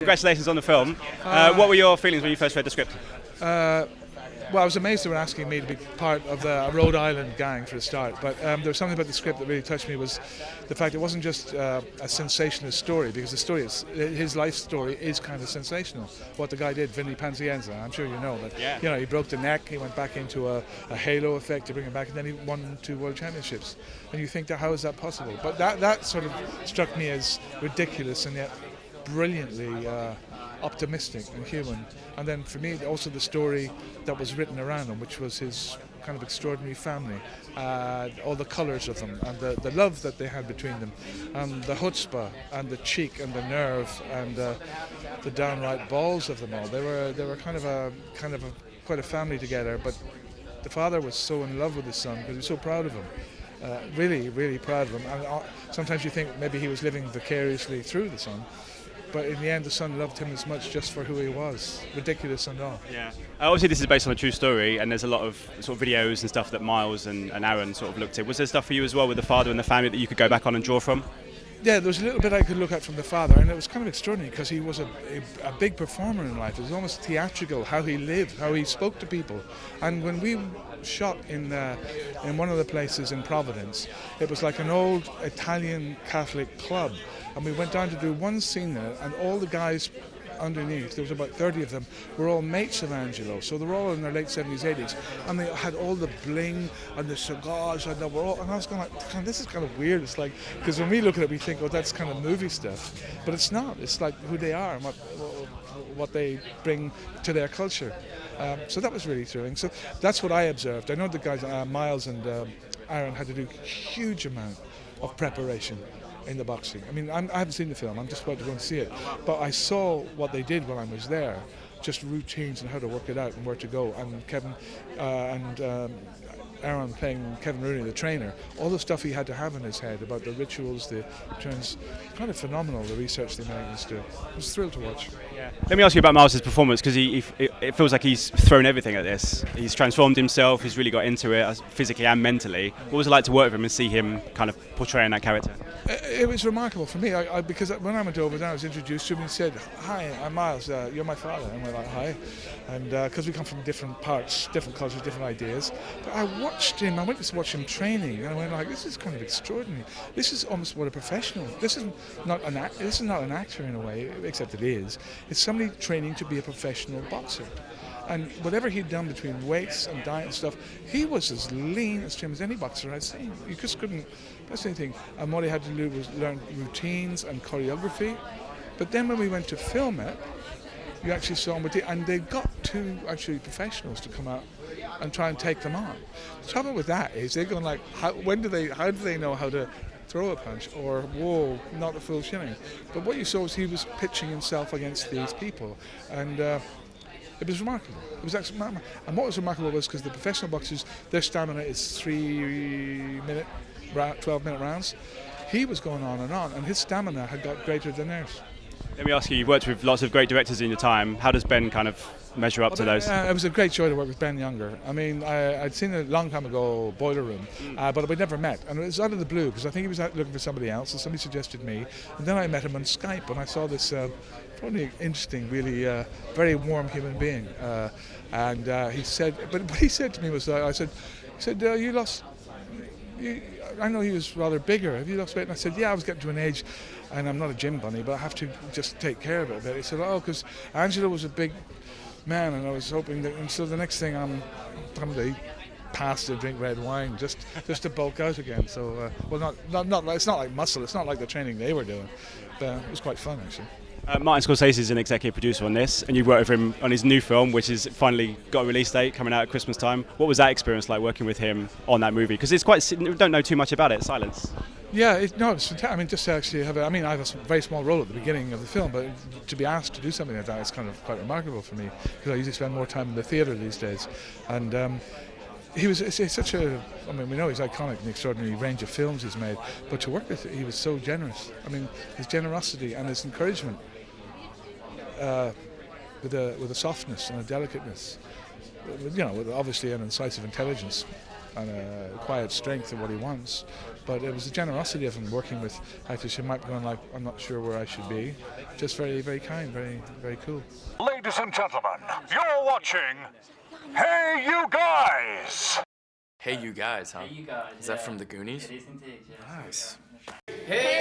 Congratulations on the film. What were your feelings when you first read the script? Well, I was amazed they were asking me to be part of the Rhode Island gang for a start, but there was something about the script that really touched me, was the fact it wasn't just a sensationalist story, because the story is, his life story is kind of sensational. What the guy did, Vinny Pazienza, I'm sure you know, but yeah. You know, he broke the neck, he went back into a halo effect to bring him back, and then he won 2 world championships. And you think, that how is that possible? But that sort of struck me as ridiculous and yet brilliantly optimistic and human. And then for me, also the story that was written around him, which was his kind of extraordinary family, all the colours of them, and the love that they had between them, and the chutzpah and the cheek and the nerve and the downright balls of them all. They were kind of quite a family together. But the father was so in love with his son because he was so proud of him. Really, really proud of him. And sometimes you think maybe he was living vicariously through the son. But in the end, the son loved him as much just for who he was, ridiculous and all. Yeah. Obviously, this is based on a true story, and there's a lot of sort of videos and stuff that Miles and Aaron sort of looked at. Was there stuff for you as well with the father and the family that you could go back on and draw from? Yeah, there was a little bit I could look at from the father, and it was kind of extraordinary because he was a big performer in life. It was almost theatrical, how he lived, how he spoke to people. And when we shot in one of the places in Providence, it was like an old Italian Catholic club. And we went down to do one scene there, and all the guys underneath, there was about 30 of them, were all mates of Angelo. So they were all in their late 70s, 80s. And they had all the bling and the cigars, and they were all, and I was going like, God, this is kind of weird. It's like, because when we look at it, we think, oh, that's kind of movie stuff. But it's not. It's like who they are and what they bring to their culture. So that was really thrilling. So that's what I observed. I know the guys, Miles and Aaron, had to do a huge amount of preparation in the boxing. I mean, I haven't seen the film, I'm just about to go and see it. But I saw what they did when I was there, just routines and how to work it out and where to go. And Kevin and Aaron playing Kevin Rooney, the trainer, all the stuff he had to have in his head about the rituals, the turns, kind of phenomenal, the research the Americans do. I was thrilled to watch. Yeah. Let me ask you about Miles' performance, because it feels like he's thrown everything at this. He's transformed himself, he's really got into it, physically and mentally. What was it like to work with him and see him kind of portraying that character? It was remarkable for me, because when I went over there, I was introduced to him and he said, "Hi, I'm Miles, you're my father." And we're like, "Hi." And because we come from different parts, different cultures, different ideas. But I went to watch him training, and I went like, this is kind of extraordinary. This is almost what a professional. This is not an actor in a way, except it is. It's somebody training to be a professional boxer. And whatever he'd done between weights and diet and stuff, he was as lean, as trim as any boxer I'd seen. You just couldn't, that's anything. And what he had to do was learn routines and choreography. But then when we went to film it, you actually saw him and they got 2 actually professionals to come out and try and take them on. The trouble with that is they're going like, how do they know how to throw a punch, or whoa, not a full shilling. But what you saw was he was pitching himself against these people, and it was remarkable. It was actually, and what was remarkable was because the professional boxers, their stamina is 3-minute, 12-minute rounds. He was going on, and his stamina had got greater than theirs. Let me ask you, you've worked with lots of great directors in your time. How does Ben kind of measure up to those? It was a great joy to work with Ben Younger. I mean, I'd seen it a long time ago, Boiler Room, but we'd never met. And it was out of the blue, because I think he was out looking for somebody else, and somebody suggested me. And then I met him on Skype, and I saw this probably interesting, really very warm human being. And he said, but what he said to me was, he said, you lost... I know he was rather bigger. Have you lost weight? And I said, yeah, I was getting to an age, and I'm not a gym bunny, but I have to just take care of it a bit. He said, oh, because Angelo was a big man, and I was hoping that, and so the next thing I'm to pasta, drink red wine, just to bulk out again. So, well, not it's not like muscle. It's not like the training they were doing, but it was quite fun actually. Martin Scorsese is an executive producer on this, and you've worked with him on his new film, which has finally got a release date coming out at Christmas time. What was that experience like working with him on that movie? Because it's we don't know too much about it. Silence. Yeah, it's fantastic. I mean, just to actually have I have a very small role at the beginning of the film, but to be asked to do something like that is kind of quite remarkable for me, because I usually spend more time in the theatre these days. And it's such a, I mean, we know he's iconic in the extraordinary range of films he's made, but to work with him, he was so generous. I mean, his generosity and his encouragement, with a softness and a delicateness, with obviously an incisive intelligence. and a quiet strength of what he wants. But it was the generosity of him working with actors who might be going like, I'm not sure where I should be. Just very, very kind, very, very cool. Ladies and gentlemen, you're watching Hey You Guys! Hey You Guys, huh? Hey, you guys. Is that from the Goonies? It is indeed, yes. Nice. Hey,